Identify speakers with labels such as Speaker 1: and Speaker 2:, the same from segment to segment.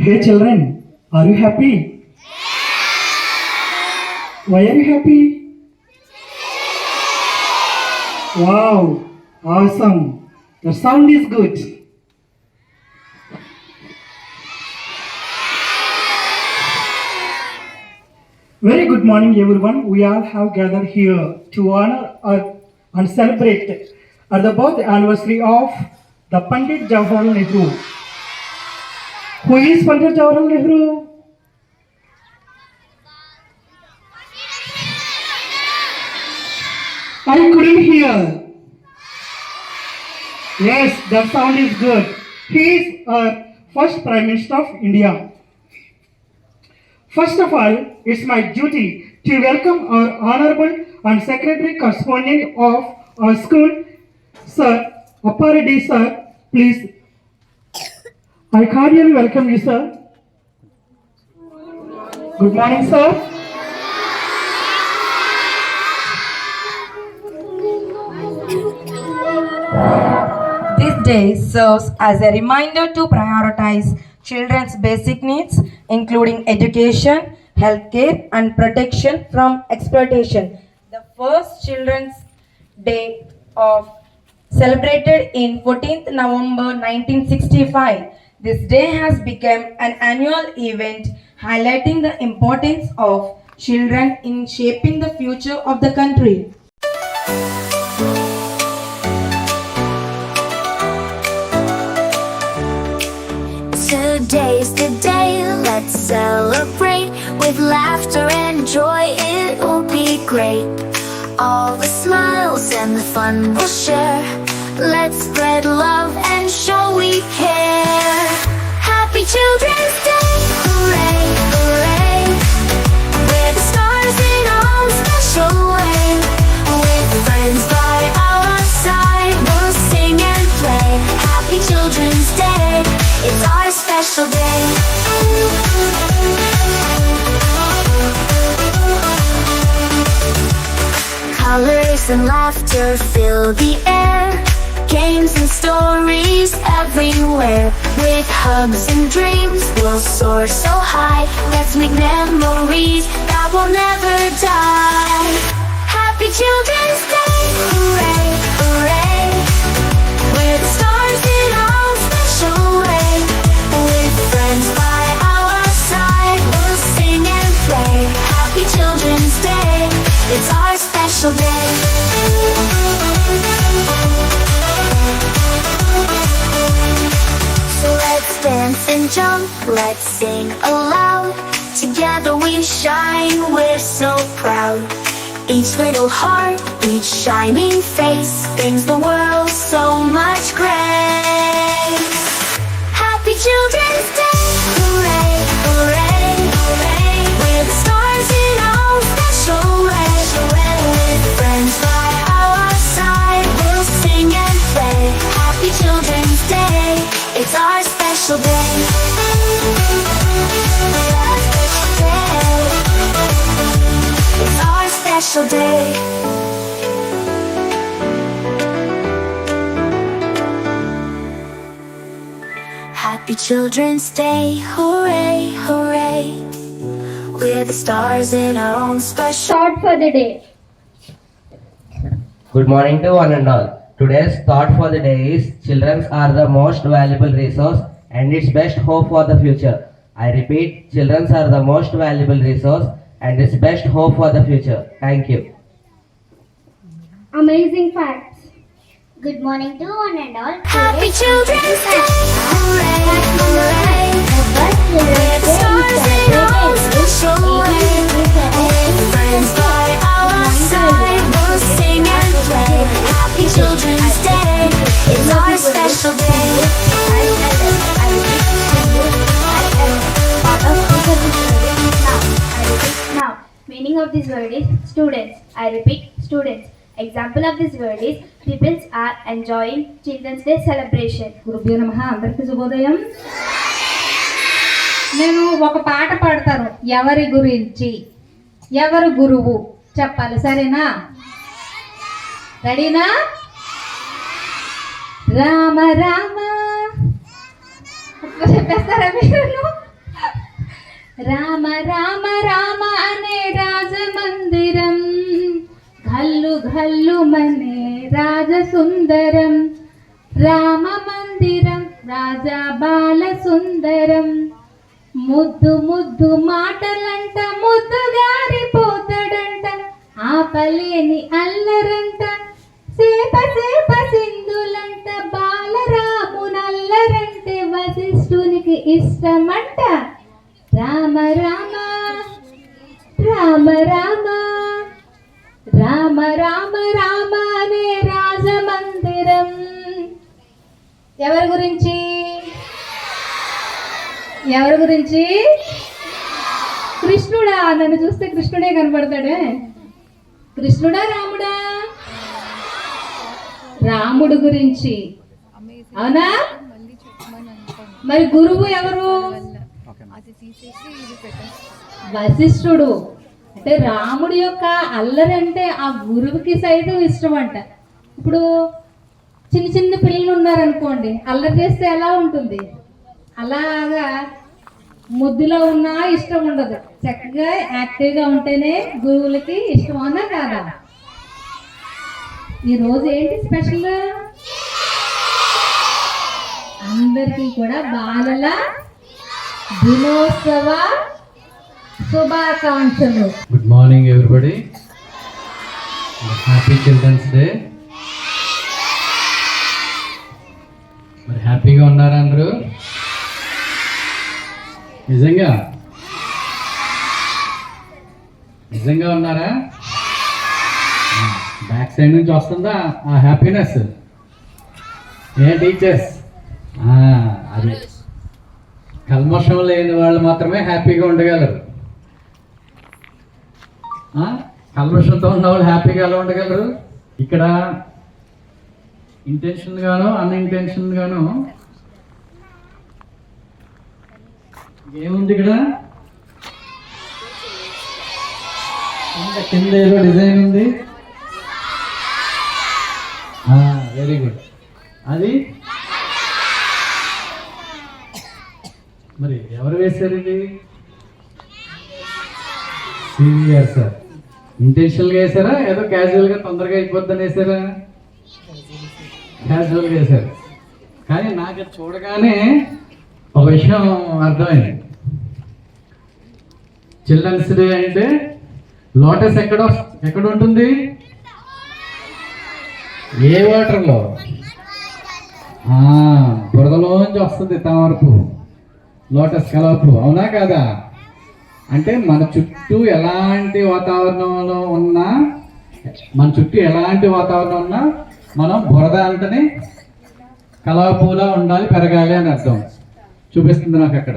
Speaker 1: Hey children, are you happy? Why are you happy? Wow, awesome. The sound is good. Very good morning, everyone. We all have gathered here to honor and celebrate at the birth anniversary of the Pandit Jawaharlal Nehru. Who is Pandit Jawaharlal Nehru? I couldn't hear. Yes, that sound is good. He is our first Prime Minister of India. First of all, it's my duty to welcome our Honorable and Secretary Correspondent of our school, Sir Appareddy sir. Please, I cordially welcome you, sir. Good morning, sir.
Speaker 2: This day serves as a reminder to prioritize children's basic needs, including education, healthcare, and protection from exploitation. The first Children's Day of celebrated in 14th November 1965. This day has become an annual event highlighting the importance of children in shaping the future of the country.
Speaker 3: Today's the day, let's celebrate with laughter and joy, it'll be great. All the smiles and the fun we'll share. Let's spread love and show we care. Happy Children's Day, hooray, hooray. We're the stars in our own special way. With friends by our side, we'll sing and play. Happy Children's Day, it's our special day. Colors and laughter fill the air. Games and stories everywhere. With hugs and dreams, we'll soar so high. Let's make memories that will never die. Happy Children's Day, hooray, hooray. We're the stars in our own special way. With friends by our side, we'll sing and play. Happy Children's Day, it's our special day. So let's dance and jump, let's sing aloud. Together we shine, we're so proud. Each little heart, each shining face brings the world so much grace. Happy Children's Day, hooray, hooray, hooray. We're the stars in our own special way. With friends by our side, we'll sing and play. Happy Children's Day, it's our special day. It's our special day. Happy Children's Day, hooray, hooray. We're the stars in our own special.
Speaker 4: Thought for the day.
Speaker 5: Good morning to one and all. Today's thought for the day is children are the most valuable resource and its best hope for the future. I repeat, children are the most valuable resource and its best hope for the future. Thank you.
Speaker 4: Amazing facts.
Speaker 6: Good morning to one and all.
Speaker 3: Happy Children's Day, hooray, hooray. We're the stars in our own special way. With friends by our side, we'll sing and play. Happy Children's Day, it's our special day.
Speaker 6: Now, meaning of this word is students. I repeat, students. Example of this word is people are enjoying Children's Day celebration.
Speaker 2: గురుభ్యో నమః. అందరికీ శుభోదయం. నేను ఒక పాట పాడతాను. ఎవరి గురించి, ఎవరు గురువు చెప్పాలి, సరేనా? రెడీనా? రామ రామ చెప్పేస్తారా మీరు?
Speaker 4: రామ రామ రామ అనే రాజమందిరం, ఘల్లు ఘల్లు మనే రాజసుందరం, రామ మందిరం రాజా బాల సుందరం. ముద్దు ముద్దు మాటలంట ముద్దు గారిపోతాడంట, ఆపలేని అల్లరంట సేప సేప సింధులంట, బాలరామునల్లరంటే వశిష్ఠునికి ఇష్టమంట. రామ రామ రామ రామ రామ రామ రామ అనే రాజమందిరం. ఎవరి గురించి? ఎవరి గురించి? కృష్ణుడా? నన్ను చూస్తే కృష్ణుడే కనపడతాడే. కృష్ణుడా రాముడా? రాముడు గురించి. అవునా? మరి గురువు ఎవరు? వశిష్ఠుడు. అంటే రాముడి యొక్క అల్లరి అంటే ఆ గురువుకి సైతం ఇష్టం అంట. ఇప్పుడు చిన్న చిన్న పిల్లలు ఉన్నారనుకోండి, అల్లరి చేస్తే ఎలా ఉంటుంది? అలాగా ముద్దులో ఉన్నా ఇష్టం ఉండదు, చక్కగా యాక్టివ్గా ఉంటేనే గురువులకి ఇష్టం. అవునా కాదా? ఈరోజు ఏంటి స్పెషల్? అందరికీ కూడా బాలల దినోత్సవ శుభాకాంక్షలు.
Speaker 7: Good morning everybody. Happy children's day. మరి హ్యాపీగా ఉన్నారా అందరూ? నిజంగా నిజంగా ఉన్నారా? బ్యాక్ సైడ్ నుంచి వస్తుందా ఆ హ్యాపీనెస్? ఏ టీచర్స్, అది కల్మషం లేని వాళ్ళు మాత్రమే హ్యాపీగా ఉండగలరు. కల్మషంతో ఉన్న వాళ్ళు హ్యాపీగా ఎలా ఉండగలరు? ఇక్కడ ఇంటెన్షన్ గాను అన్ఇంటెన్షన్ గాను ఏముంది? ఇక్కడ కింద ఏదో డిజైన్ ఉంది. Very good. అది మరి ఎవరు వేశారు ఇది? Senior sir. ఇంటెన్షనల్గా వేసారా, ఏదో క్యాజువల్గా తొందరగా అయిపోద్దని వేసారా? క్యాజువల్గా వేశారు. కానీ నాకు చూడగానే ఒక విషయం అర్థమైంది. చిల్డ్రన్స్ డే అంటే లోటస్ ఎక్కడ ఉంటుంది? ఏ వాటర్లో? బురదలోంచి వస్తుంది తామరపు, లోటస్ కలవపు. అవునా కాదా? అంటే మన చుట్టూ ఎలాంటి వాతావరణంలో ఉన్నా, మనం బురద అంటని కలవపులా ఉండాలి, పెరగాలి అని అర్థం చూపిస్తుంది నాకు అక్కడ.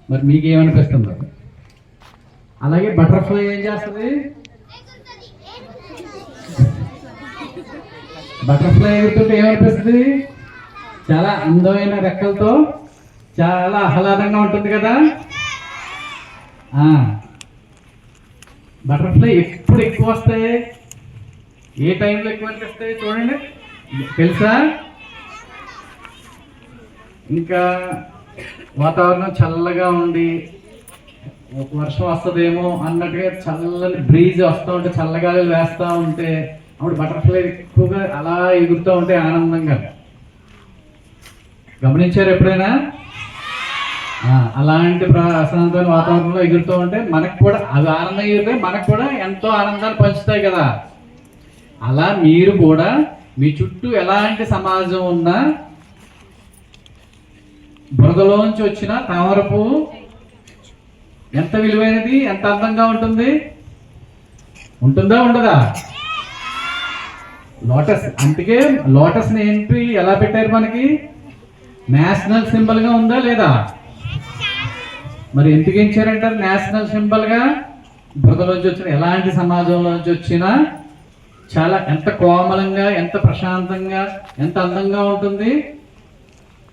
Speaker 7: మరి మీకు ఏమనిపిస్తుందో? అలాగే బటర్ఫ్లై ఏం చేస్తుంది? బటర్ఫ్లై ఎగురుతుంటే ఏమనిపిస్తుంది? చాలా అందమైన రెక్కలతో చాలా ఆహ్లాదంగా ఉంటుంది కదా. బటర్ఫ్లై ఎప్పుడు ఎక్కువ వస్తాయి? ఏ టైంలో ఎక్కువ అనిపిస్తాయి చూడండి, తెలుసా? ఇంకా వాతావరణం చల్లగా ఉండి ఒక వర్షం వస్తుందేమో అన్నట్టుగా చల్లని బ్రీజ్ వస్తూ ఉంటే, చల్లగాలి వేస్తూ ఉంటే అప్పుడు బటర్ఫ్లై ఎక్కువగా అలా ఎగురుతూ ఉంటే ఆనందంగా. గమనించారు ఎప్పుడైనా? అలాంటి ప్రశాంతమైన వాతావరణంలో ఎగురుతూ ఉంటే మనకు కూడా అది ఆనందం ఎగిరితే మనకు కూడా ఎంతో ఆనందాన్ని పంచుతాయి కదా. అలా మీరు కూడా మీ చుట్టూ ఎలాంటి సమాజం ఉన్నా బురదలోంచి వచ్చిన తామరపు ఎంత విలువైనది, ఎంత అందంగా ఉంటుంది? ఉంటుందా ఉండదా? లోటస్. అందుకే లోటస్ని ఏంటి ఎలా పెట్టారు మనకి? నేషనల్ సింబల్గా ఉందా లేదా? మరి ఎందుకు ఇచ్చారంటారు నేషనల్ సింబల్గా? బురదలోంచి వచ్చిన ఎలాంటి సమాజంలోంచి వచ్చినా చాలా ఎంత కోమలంగా, ఎంత ప్రశాంతంగా, ఎంత అందంగా ఉంటుంది.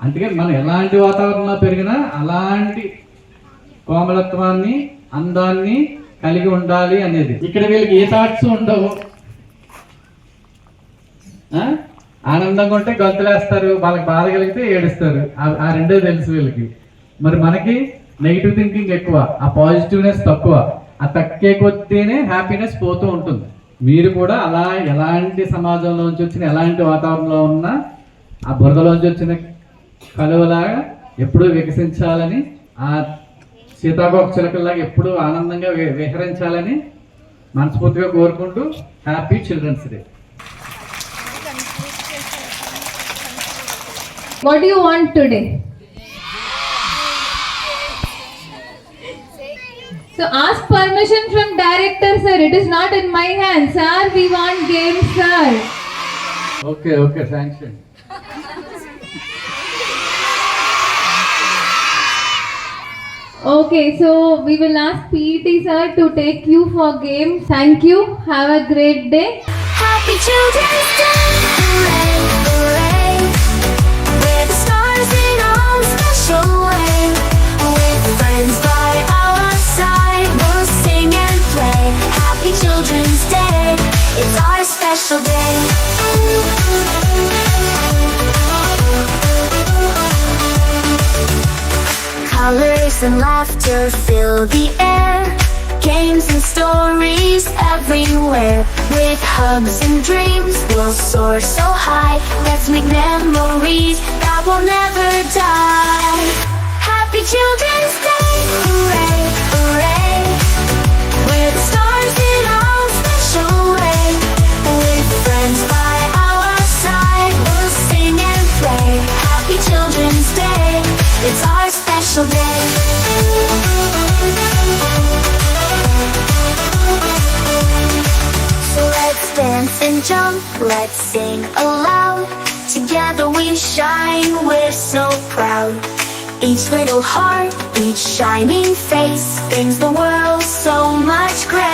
Speaker 7: అందుకే మనం ఎలాంటి వాతావరణంలో పెరిగినా అలాంటి కోమలత్వాన్ని, అందాన్ని కలిగి ఉండాలి అనేది. ఇక్కడ వీళ్ళకి ఏ థాట్స్ ఉండవు. ఆనందంగా ఉంటే గంతులేస్తారు, వాళ్ళకి బాధ కలిగితే ఏడుస్తారు. ఆ రెండే తెలుసు వీళ్ళకి. మరి మనకి నెగిటివ్ థింకింగ్ ఎక్కువ, ఆ పాజిటివ్నెస్ తక్కువ. ఆ తక్కే కొద్దీనే హ్యాపీనెస్ పోతూ ఉంటుంది. మీరు కూడా అలా ఎలాంటి సమాజంలోంచి వచ్చిన ఎలాంటి వాతావరణంలో ఉన్నా ఆ బురదలోంచి వచ్చిన కలువలాగా ఎప్పుడూ వికసించాలని, ఆ సీతాకోక చిలకల్లాగా ఎప్పుడూ ఆనందంగా విహరించాలని మనస్ఫూర్తిగా కోరుకుంటూ happy children's day.
Speaker 4: What do you want today? So ask permission from director sir. It is not in my hands, sir. We want games, sir.
Speaker 7: Okay okay, thanks అండి.
Speaker 4: Okay, so we will ask PET sir to take you for games. Thank you. Have a great day.
Speaker 3: Happy Children's Day, hooray, hooray. We're the stars in our special way. With friends by our side, we'll sing and play. Happy Children's Day, it's our special day. Colors and laughter fill the air. Games and stories everywhere. With hugs and dreams, we'll soar so high. Let's make memories that will never die. Happy Children's Day, hooray, hooray. We're the stars in our special way. With friends by our side, we'll sing and play. Happy Children's Day, it's our special day. So let's dance and jump, let's sing aloud. Together we shine, we're so proud. Each little heart, each shining face brings the world so much grace.